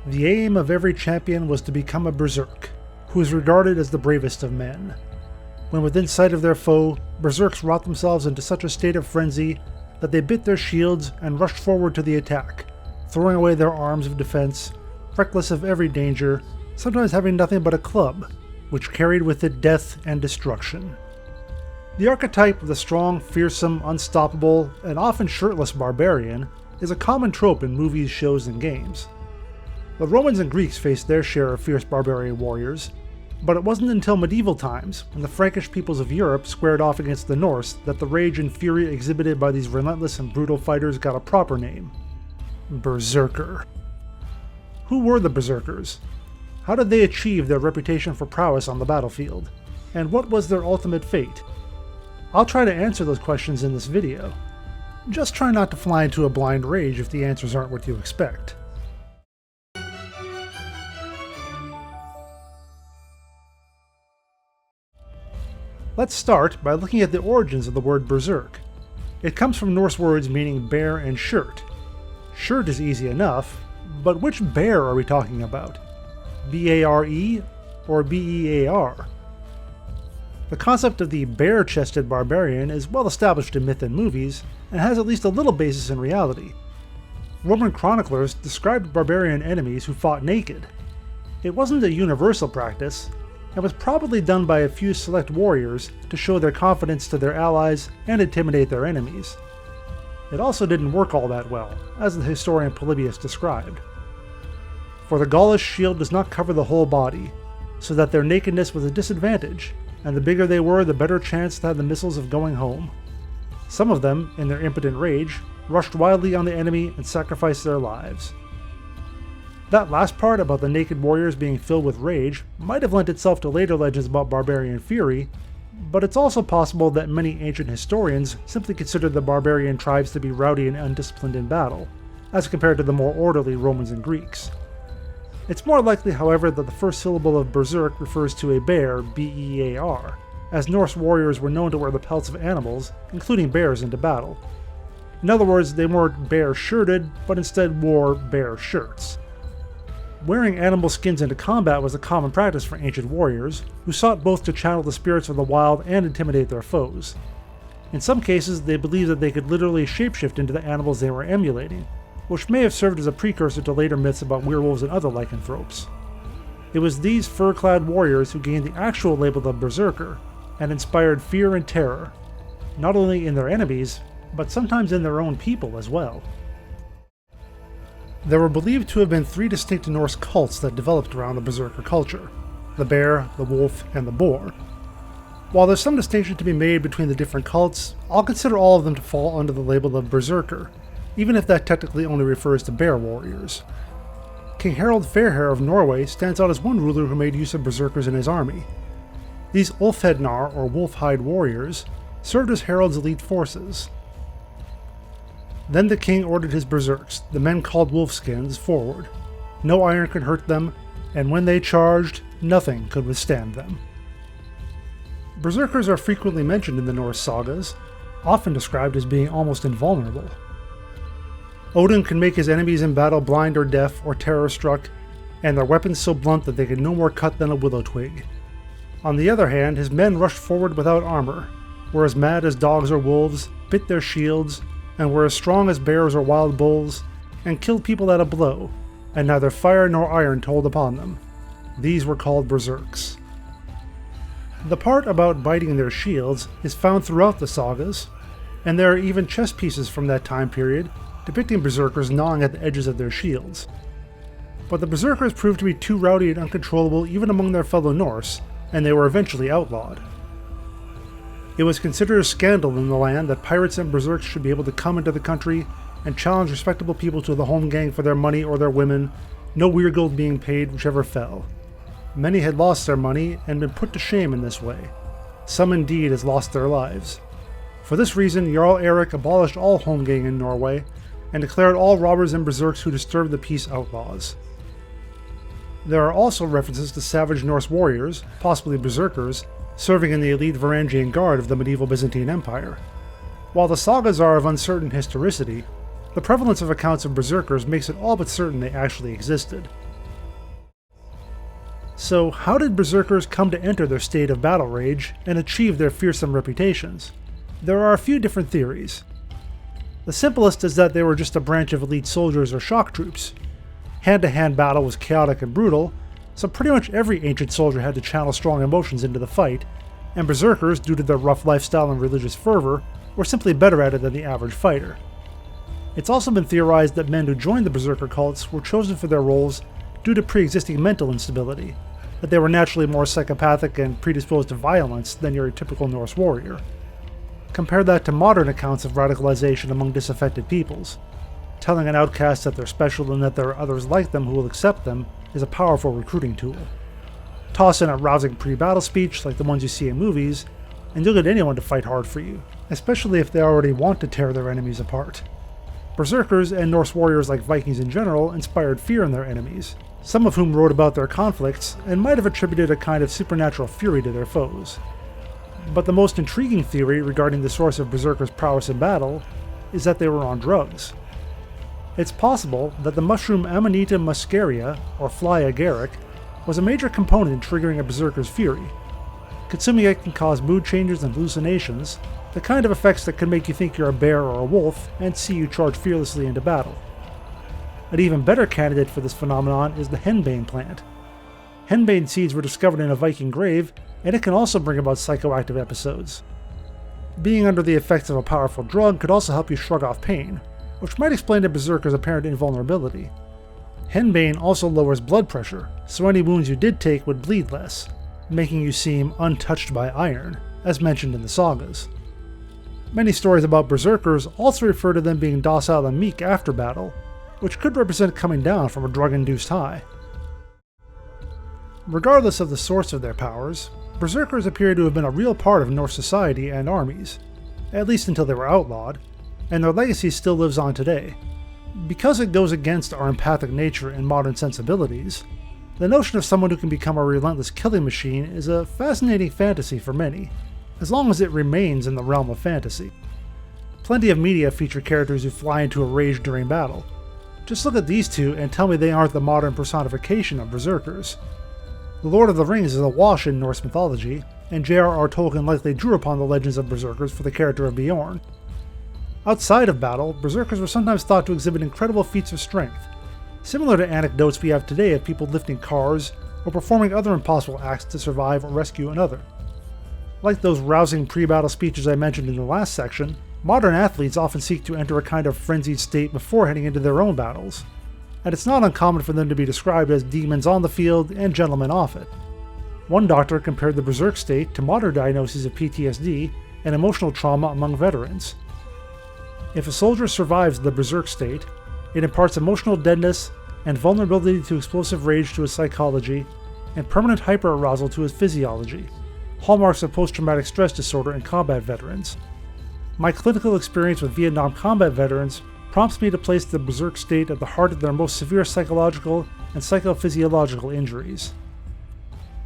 The aim of every champion was to become a Berserk, who is regarded as the bravest of men. When within sight of their foe, Berserks wrought themselves into such a state of frenzy that they bit their shields and rushed forward to the attack, throwing away their arms of defense, reckless of every danger, sometimes having nothing but a club, which carried with it death and destruction. The archetype of the strong, fearsome, unstoppable, and often shirtless barbarian is a common trope in movies, shows, and games. The Romans and Greeks faced their share of fierce barbarian warriors, but it wasn't until medieval times, when the Frankish peoples of Europe squared off against the Norse, that the rage and fury exhibited by these relentless and brutal fighters got a proper name: Berserker. Who were the Berserkers? How did they achieve their reputation for prowess on the battlefield? And what was their ultimate fate? I'll try to answer those questions in this video. Just try not to fly into a blind rage if the answers aren't what you expect. Let's start by looking at the origins of the word Berserk. It comes from Norse words meaning bear and shirt. Shirt is easy enough, but which bear are we talking about? B-A-R-E or B-E-A-R? The concept of the bare-chested barbarian is well established in myth and movies, and has at least a little basis in reality. Roman chroniclers described barbarian enemies who fought naked. It wasn't a universal practice, and was probably done by a few select warriors to show their confidence to their allies and intimidate their enemies. It also didn't work all that well, as the historian Polybius described. For the Gaulish shield does not cover the whole body, so that their nakedness was a disadvantage, and the bigger they were, the better chance they had the missiles of going home. Some of them, in their impotent rage, rushed wildly on the enemy and sacrificed their lives. That last part about the naked warriors being filled with rage might have lent itself to later legends about barbarian fury, but it's also possible that many ancient historians simply considered the barbarian tribes to be rowdy and undisciplined in battle, as compared to the more orderly Romans and Greeks. It's more likely, however, that the first syllable of Berserk refers to a bear, B-E-A-R, as Norse warriors were known to wear the pelts of animals, including bears, into battle. In other words, they weren't bare-shirted, but instead wore bare shirts. Wearing animal skins into combat was a common practice for ancient warriors, who sought both to channel the spirits of the wild and intimidate their foes. In some cases, they believed that they could literally shapeshift into the animals they were emulating, which may have served as a precursor to later myths about werewolves and other lycanthropes. It was these fur-clad warriors who gained the actual label of Berserker, and inspired fear and terror, not only in their enemies, but sometimes in their own people as well. There were believed to have been three distinct Norse cults that developed around the Berserker culture: the bear, the wolf, and the boar. While there's some distinction to be made between the different cults, I'll consider all of them to fall under the label of Berserker, even if that technically only refers to bear warriors. King Harald Fairhair of Norway stands out as one ruler who made use of Berserkers in his army. These Ulfhednar, or wolf-hide warriors, served as Harald's elite forces. Then the king ordered his berserks, the men called wolfskins, forward. No iron could hurt them, and when they charged, nothing could withstand them. Berserkers are frequently mentioned in the Norse sagas, often described as being almost invulnerable. Odin could make his enemies in battle blind or deaf or terror-struck, and their weapons so blunt that they could no more cut than a willow twig. On the other hand, his men rushed forward without armor, were as mad as dogs or wolves, bit their shields, and were as strong as bears or wild bulls, and killed people at a blow, and neither fire nor iron told upon them. These were called berserks. The part about biting their shields is found throughout the sagas, and there are even chess pieces from that time period depicting berserkers gnawing at the edges of their shields. But the berserkers proved to be too rowdy and uncontrollable even among their fellow Norse, and they were eventually outlawed. It was considered a scandal in the land that pirates and berserks should be able to come into the country and challenge respectable people to the home gang for their money or their women, no weir gold being paid, whichever fell. Many had lost their money and been put to shame in this way. Some indeed has lost their lives. For this reason, Jarl Erik abolished all home gang in Norway, and declared all robbers and berserks who disturbed the peace outlaws. There are also references to savage Norse warriors, possibly berserkers, serving in the elite Varangian Guard of the medieval Byzantine Empire. While the sagas are of uncertain historicity, the prevalence of accounts of berserkers makes it all but certain they actually existed. So how did Berserkers come to enter their state of battle rage and achieve their fearsome reputations? There are a few different theories. The simplest is that they were just a branch of elite soldiers or shock troops. Hand-to-hand battle was chaotic and brutal, so pretty much every ancient soldier had to channel strong emotions into the fight, and Berserkers, due to their rough lifestyle and religious fervor, were simply better at it than the average fighter. It's also been theorized that men who joined the Berserker cults were chosen for their roles due to pre-existing mental instability, that they were naturally more psychopathic and predisposed to violence than your typical Norse warrior. Compare that to modern accounts of radicalization among disaffected peoples. Telling an outcast that they're special and that there are others like them who will accept them is a powerful recruiting tool. Toss in a rousing pre-battle speech like the ones you see in movies, and you'll get anyone to fight hard for you, especially if they already want to tear their enemies apart. Berserkers and Norse warriors like Vikings in general inspired fear in their enemies, some of whom wrote about their conflicts and might have attributed a kind of supernatural fury to their foes. But the most intriguing theory regarding the source of Berserkers' prowess in battle is that they were on drugs. It's possible that the mushroom Amanita muscaria, or fly agaric, was a major component in triggering a Berserker's fury. Consuming it can cause mood changes and hallucinations, the kind of effects that can make you think you're a bear or a wolf and see you charge fearlessly into battle. An even better candidate for this phenomenon is the henbane plant. Henbane seeds were discovered in a Viking grave, and it can also bring about psychoactive episodes. Being under the effects of a powerful drug could also help you shrug off pain, which might explain the Berserker's apparent invulnerability. Henbane also lowers blood pressure, so any wounds you did take would bleed less, making you seem untouched by iron, as mentioned in the sagas. Many stories about Berserkers also refer to them being docile and meek after battle, which could represent coming down from a drug-induced high. Regardless of the source of their powers, Berserkers appear to have been a real part of Norse society and armies, at least until they were outlawed, and their legacy still lives on today. Because it goes against our empathic nature and modern sensibilities, the notion of someone who can become a relentless killing machine is a fascinating fantasy for many, as long as it remains in the realm of fantasy. Plenty of media feature characters who fly into a rage during battle. Just look at these two and tell me they aren't the modern personification of Berserkers. The Lord of the Rings is awash in Norse mythology, and J.R.R. Tolkien likely drew upon the legends of Berserkers for the character of Bjorn. Outside of battle, Berserkers were sometimes thought to exhibit incredible feats of strength, similar to anecdotes we have today of people lifting cars or performing other impossible acts to survive or rescue another. Like those rousing pre-battle speeches I mentioned in the last section, modern athletes often seek to enter a kind of frenzied state before heading into their own battles, and it's not uncommon for them to be described as demons on the field and gentlemen off it. One doctor compared the Berserk state to modern diagnoses of PTSD and emotional trauma among veterans. If a soldier survives the Berserk state, it imparts emotional deadness and vulnerability to explosive rage to his psychology, and permanent hyperarousal to his physiology, hallmarks of post-traumatic stress disorder in combat veterans. My clinical experience with Vietnam combat veterans prompts me to place the Berserk state at the heart of their most severe psychological and psychophysiological injuries.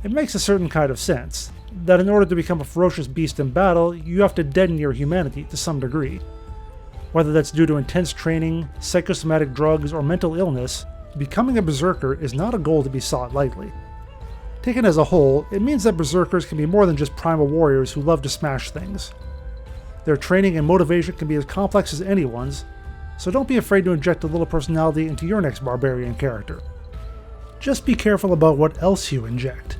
It makes a certain kind of sense, that in order to become a ferocious beast in battle, you have to deaden your humanity to some degree. Whether that's due to intense training, psychosomatic drugs, or mental illness, becoming a Berserker is not a goal to be sought lightly. Taken as a whole, it means that Berserkers can be more than just primal warriors who love to smash things. Their training and motivation can be as complex as anyone's, so don't be afraid to inject a little personality into your next barbarian character. Just be careful about what else you inject.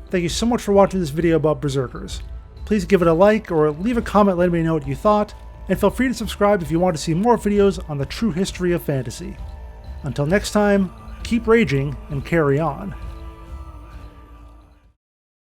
Thank you so much for watching this video about Berserkers. Please give it a like or leave a comment letting me know what you thought, and feel free to subscribe if you want to see more videos on the true history of fantasy. Until next time, keep raging and carry on.